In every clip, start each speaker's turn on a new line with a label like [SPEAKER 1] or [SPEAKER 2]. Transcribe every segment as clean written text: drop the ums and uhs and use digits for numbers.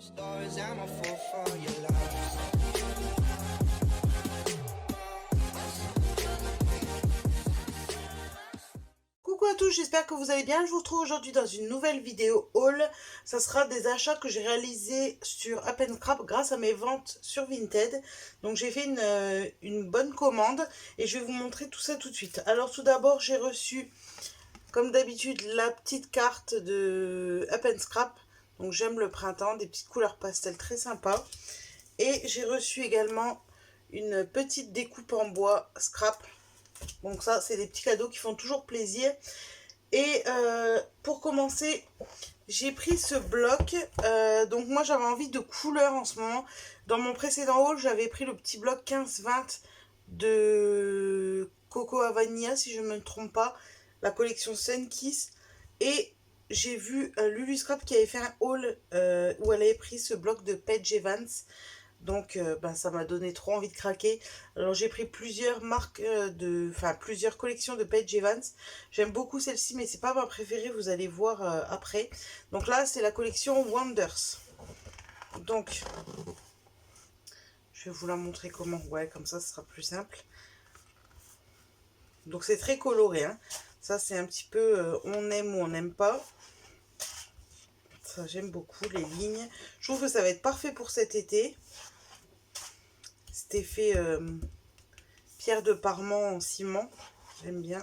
[SPEAKER 1] Coucou à tous, j'espère que vous allez bien. Je vous retrouve aujourd'hui dans une nouvelle vidéo haul. Ça sera des achats que j'ai réalisés sur Up & Scrap grâce à mes ventes sur Vinted. Donc j'ai fait une bonne commande et je vais vous montrer tout ça tout de suite. Alors tout d'abord, j'ai reçu, comme d'habitude, la petite carte de Up & Scrap. Donc j'aime le printemps, des petites couleurs pastel très sympas. Et j'ai reçu également une petite découpe en bois scrap. Donc ça, c'est des petits cadeaux qui font toujours plaisir. Et pour commencer, j'ai pris ce bloc. Donc moi, j'avais envie de couleurs en ce moment. Dans mon précédent haul, j'avais pris le petit bloc 15-20 de Coco à Vanilla, si je ne me trompe pas. La collection Sunkiss. Et j'ai vu Lulu Scrap qui avait fait un haul où elle avait pris ce bloc de Paige Evans. Donc ça m'a donné trop envie de craquer. Alors j'ai pris plusieurs marques plusieurs collections de Paige Evans. J'aime beaucoup celle-ci, mais c'est pas ma préférée, vous allez voir après. Donc là c'est la collection Wonders. Donc je vais vous la montrer comment. Ouais, comme ça ce sera plus simple. Donc c'est très coloré, hein. Ça c'est un petit peu on aime ou on n'aime pas. Ça j'aime beaucoup les lignes. Je trouve que ça va être parfait pour cet été. Cet effet pierre de parement en ciment, j'aime bien.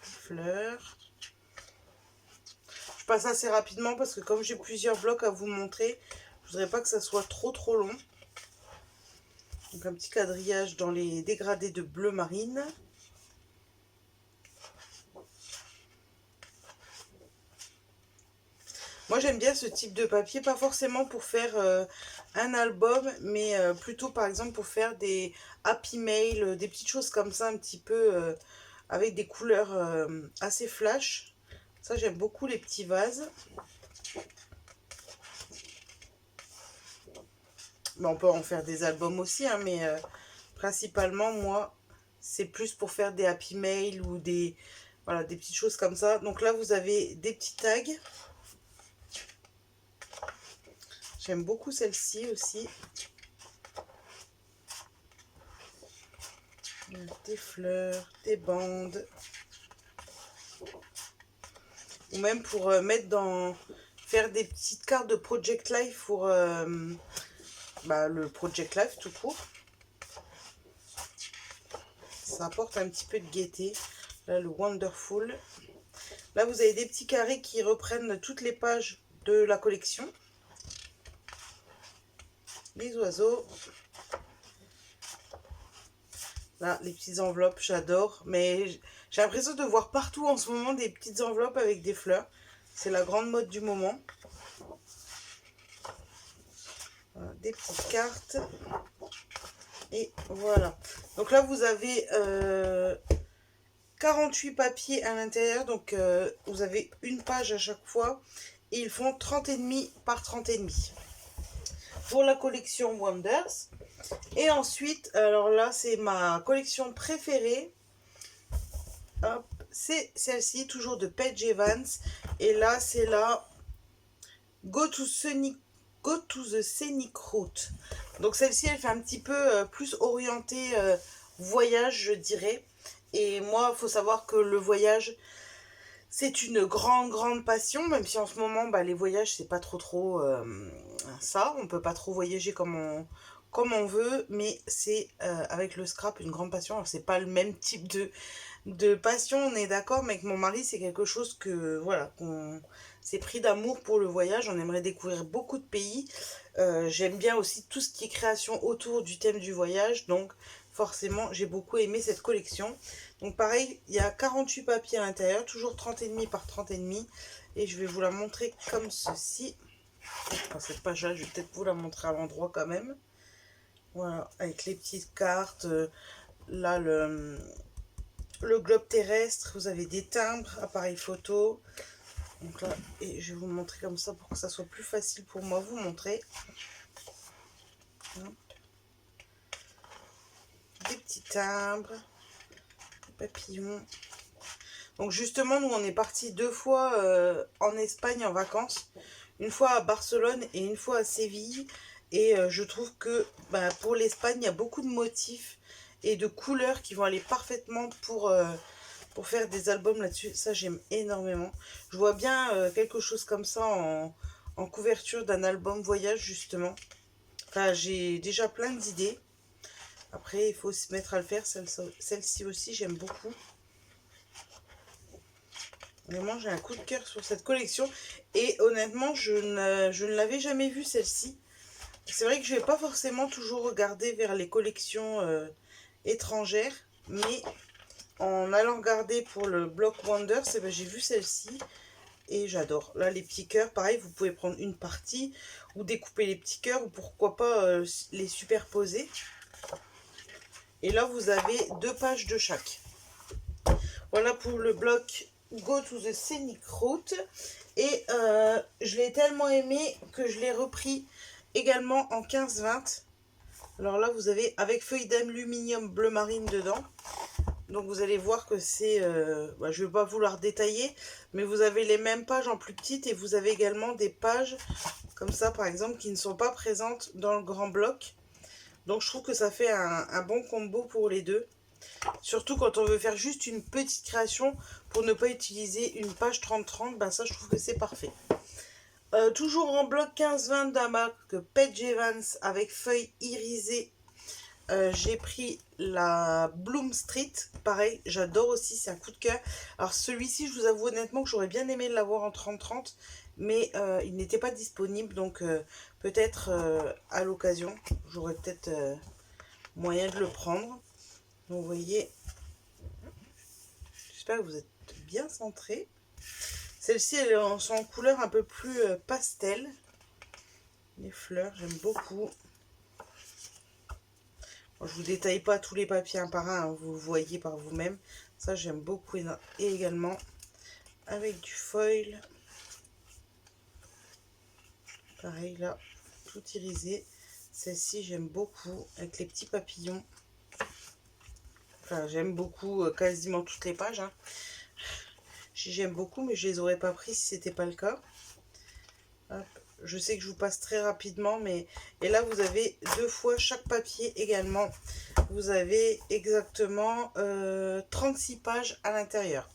[SPEAKER 1] Fleurs. Je passe assez rapidement parce que comme j'ai plusieurs blocs à vous montrer, je voudrais pas que ça soit trop long. Donc un petit quadrillage dans les dégradés de bleu marine. Moi j'aime bien ce type de papier, pas forcément pour faire un album, mais plutôt par exemple pour faire des happy mail, des petites choses comme ça un petit peu avec des couleurs assez flash. Ça j'aime beaucoup les petits vases. Mais on peut en faire des albums aussi, hein, mais principalement moi c'est plus pour faire des happy mail ou des, voilà, des petites choses comme ça. Donc là vous avez des petits tags. J'aime beaucoup celle-ci aussi. Des fleurs, des bandes. Ou même pour mettre dans... faire des petites cartes de Project Life pour le Project Life tout court. Ça apporte un petit peu de gaieté. Là, le Wonderful. Là, vous avez des petits carrés qui reprennent toutes les pages de la collection. Les oiseaux. Là, les petites enveloppes, j'adore. Mais j'ai l'impression de voir partout en ce moment des petites enveloppes avec des fleurs. C'est la grande mode du moment. Voilà, des petites cartes. Et voilà. Donc là, vous avez 48 papiers à l'intérieur. Donc, vous avez une page à chaque fois. Et ils font 30,5 par 30,5. Pour la collection Wonders. Et ensuite, alors là, c'est ma collection préférée. Hop, c'est celle-ci, toujours de Paige Evans. Et là, c'est la Go to the Scenic Route. Donc celle-ci, elle fait un petit peu plus orientée voyage, je dirais. Et moi, il faut savoir que le voyage, c'est une grande passion, même si en ce moment, les voyages, c'est pas trop ça. On peut pas trop voyager comme on veut, mais c'est avec le scrap une grande passion. Alors, c'est pas le même type de passion, on est d'accord, mais avec mon mari, c'est quelque chose que, voilà, qu'on s'est pris d'amour pour le voyage. On aimerait découvrir beaucoup de pays. J'aime bien aussi tout ce qui est création autour du thème du voyage, donc forcément, j'ai beaucoup aimé cette collection. Donc pareil, il y a 48 papiers à l'intérieur, toujours 30,5 par 30,5. Et je vais vous la montrer comme ceci. Enfin, cette page-là, je vais peut-être vous la montrer à l'endroit quand même. Voilà, avec les petites cartes. Là, le globe terrestre. Vous avez des timbres, appareil photo. Donc là, et je vais vous montrer comme ça pour que ça soit plus facile pour moi vous montrer. Des petits timbres, des papillons. Donc justement, nous on est partis 2 fois en Espagne en vacances. Une fois à Barcelone et une fois à Séville. Et je trouve que pour l'Espagne, il y a beaucoup de motifs et de couleurs qui vont aller parfaitement pour faire des albums là-dessus. Ça, j'aime énormément. Je vois bien quelque chose comme ça en couverture d'un album voyage, justement. Enfin, j'ai déjà plein d'idées. Après, il faut se mettre à le faire. Celle-ci aussi, j'aime beaucoup. Vraiment, j'ai un coup de cœur sur cette collection. Et honnêtement, je ne l'avais jamais vue, celle-ci. C'est vrai que je vais pas forcément toujours regarder vers les collections étrangères. Mais en allant regarder pour le Block Wonders, eh ben, j'ai vu celle-ci. Et j'adore. Là, les petits cœurs, pareil, vous pouvez prendre une partie ou découper les petits cœurs ou pourquoi pas les superposer. Et là, vous avez 2 pages de chaque. Voilà pour le bloc Go to the Scenic Route. Et je l'ai tellement aimé que je l'ai repris également en 15-20. Alors là, vous avez avec feuilles d'aluminium bleu marine dedans. Donc vous allez voir que c'est... je ne vais pas vouloir détailler, mais vous avez les mêmes pages en plus petites et vous avez également des pages comme ça, par exemple, qui ne sont pas présentes dans le grand bloc. Donc je trouve que ça fait un bon combo pour les deux. Surtout quand on veut faire juste une petite création pour ne pas utiliser une page 30-30, ça je trouve que c'est parfait. Toujours en bloc 15-20 d'un marque Paige Evans avec feuilles irisées. J'ai pris la Bloom Street, pareil, j'adore aussi, c'est un coup de cœur. Alors celui-ci, je vous avoue honnêtement que j'aurais bien aimé l'avoir en 30-30, mais il n'était pas disponible, donc peut-être à l'occasion, j'aurais peut-être moyen de le prendre. Donc vous voyez, j'espère que vous êtes bien centrés. Celles-ci, elles sont en couleur un peu plus pastel. Les fleurs, j'aime beaucoup. Bon, je vous détaille pas tous les papiers un par un, hein, vous le voyez par vous-même. Ça, j'aime beaucoup. Et également avec du foil. Pareil, là, tout irisé. Celle-ci, j'aime beaucoup, avec les petits papillons. Enfin, j'aime beaucoup quasiment toutes les pages. Hein. J'aime beaucoup, mais je les aurais pas pris si c'était pas le cas. Hop. Je sais que je vous passe très rapidement, mais... Et là, vous avez 2 fois chaque papier également. Vous avez exactement 36 pages à l'intérieur.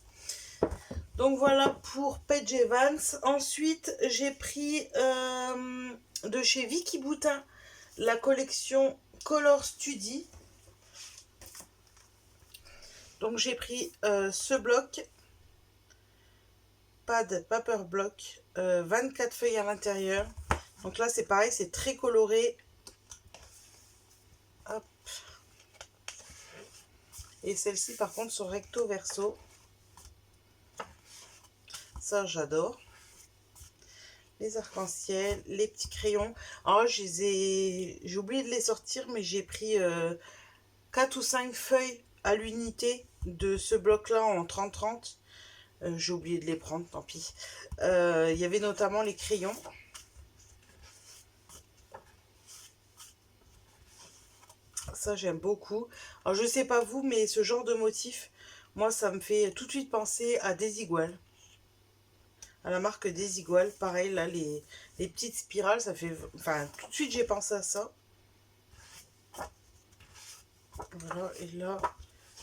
[SPEAKER 1] Donc voilà pour Paige Evans. Ensuite, j'ai pris de chez Vicky Boutin la collection Color Study. Donc j'ai pris ce bloc, pad paper block, 24 feuilles à l'intérieur. Donc là c'est pareil, c'est très coloré. Hop. Et celles-ci par contre sont recto verso. Ça j'adore. Les arcs-en-ciel, les petits crayons. Alors j'ai oublié de les sortir, mais j'ai pris 4 ou 5 feuilles à l'unité de ce bloc là en 30-30. J'ai oublié de les prendre, tant pis. Il y avait notamment les crayons. Ça j'aime beaucoup. Alors je sais pas vous, mais ce genre de motif, moi ça me fait tout de suite penser à Desigual. À la marque Desigual. Pareil là, les petites spirales, ça fait... Enfin, tout de suite j'ai pensé à ça. Voilà, et là,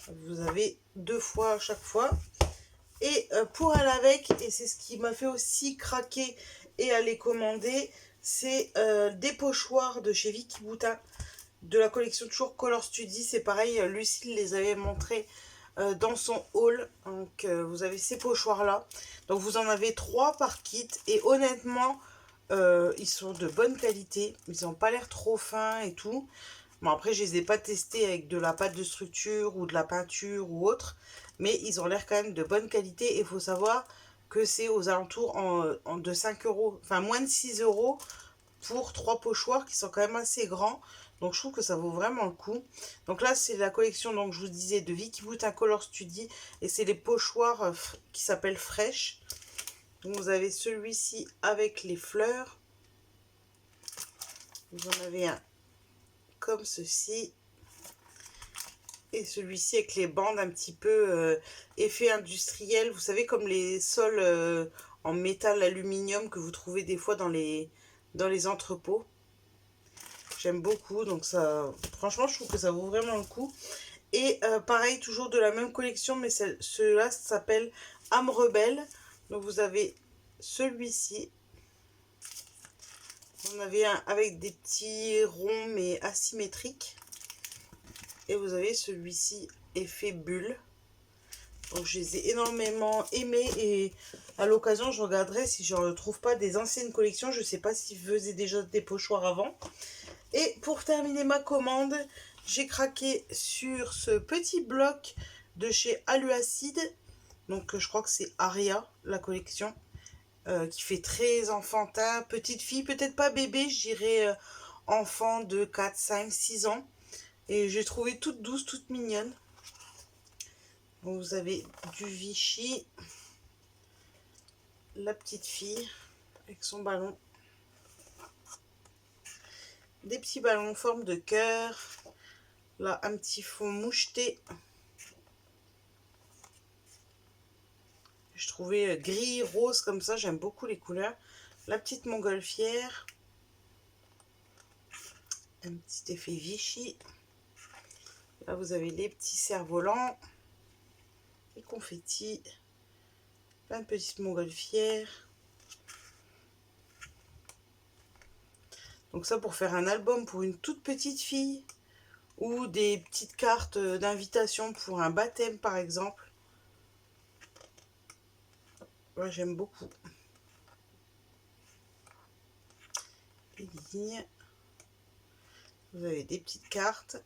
[SPEAKER 1] vous avez 2 fois à chaque fois. Et pour aller avec, et c'est ce qui m'a fait aussi craquer et aller commander, c'est des pochoirs de chez Vicky Boutin, de la collection toujours Color Study. C'est pareil, Lucille les avait montrés dans son haul. Donc vous avez ces pochoirs là. Donc vous en avez 3 par kit. Et honnêtement, ils sont de bonne qualité. Ils n'ont pas l'air trop fins et tout. Bon, après, je les ai pas testés avec de la pâte de structure ou de la peinture ou autre. Mais ils ont l'air quand même de bonne qualité. Et il faut savoir que c'est aux alentours de 5 euros. Enfin, moins de 6 euros pour 3 pochoirs qui sont quand même assez grands. Donc, je trouve que ça vaut vraiment le coup. Donc là, c'est la collection, donc je vous disais, de Vicky Boutin Color Study. Et c'est les pochoirs qui s'appellent Fresh. Donc, vous avez celui-ci avec les fleurs. Vous en avez un comme ceci. Et celui-ci avec les bandes un petit peu effet industriel. Vous savez, comme les sols en métal aluminium que vous trouvez des fois dans les entrepôts. J'aime beaucoup, donc ça, franchement, je trouve que ça vaut vraiment le coup. Et pareil, toujours de la même collection, mais celui-là s'appelle Âme Rebelle. Donc vous avez celui-ci. Vous en avez un avec des petits ronds mais asymétriques. Et vous avez celui-ci effet bulle. Donc je les ai énormément aimés et à l'occasion je regarderai si je ne retrouve pas des anciennes collections. Je ne sais pas s'ils faisaient déjà des pochoirs avant. Et pour terminer ma commande, j'ai craqué sur ce petit bloc de chez Aluacide. Donc je crois que c'est Aria, la collection, qui fait très enfantin, petite fille, peut-être pas bébé, je dirais enfant de 4, 5, 6 ans. Et j'ai trouvé toute douce, toute mignonne. Donc vous avez du Vichy, la petite fille avec son ballon, des petits ballons en forme de cœur, là un petit fond moucheté. Je trouvais gris, rose comme ça, j'aime beaucoup les couleurs. La petite montgolfière, un petit effet Vichy. Là vous avez les petits cerfs-volants, les confettis, plein de petites montgolfières. Donc ça pour faire un album pour une toute petite fille ou des petites cartes d'invitation pour un baptême par exemple. Ouais, j'aime beaucoup. Les lignes. Vous avez des petites cartes.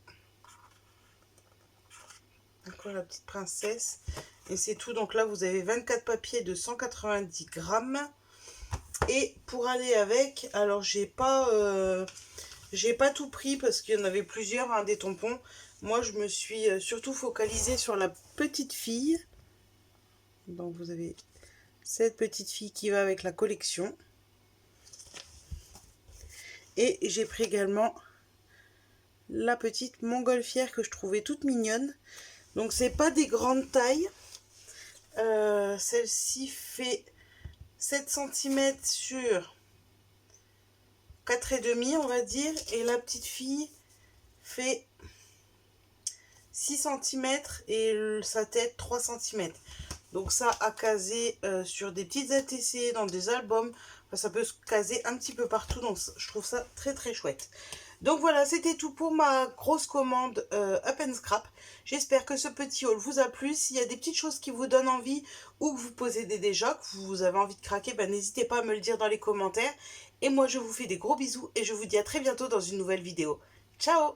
[SPEAKER 1] Encore la petite princesse. Et c'est tout. Donc là, vous avez 24 papiers de 190 grammes. Et pour aller avec, alors j'ai pas tout pris parce qu'il y en avait plusieurs, hein, des tampons. Moi, je me suis surtout focalisée sur la petite fille. Donc vous avez cette petite fille qui va avec la collection. Et j'ai pris également la petite montgolfière que je trouvais toute mignonne. Donc c'est pas des grandes tailles. Celle-ci fait 7 cm sur 4,5 on va dire. Et la petite fille fait 6 cm et sa tête 3 cm. Donc ça à caser sur des petites ATC, dans des albums. Enfin, ça peut se caser un petit peu partout. Donc je trouve ça très très chouette. Donc voilà, c'était tout pour ma grosse commande Up and Scrap. J'espère que ce petit haul vous a plu. S'il y a des petites choses qui vous donnent envie ou que vous possédez déjà, que vous avez envie de craquer, ben, n'hésitez pas à me le dire dans les commentaires. Et moi, je vous fais des gros bisous et je vous dis à très bientôt dans une nouvelle vidéo. Ciao!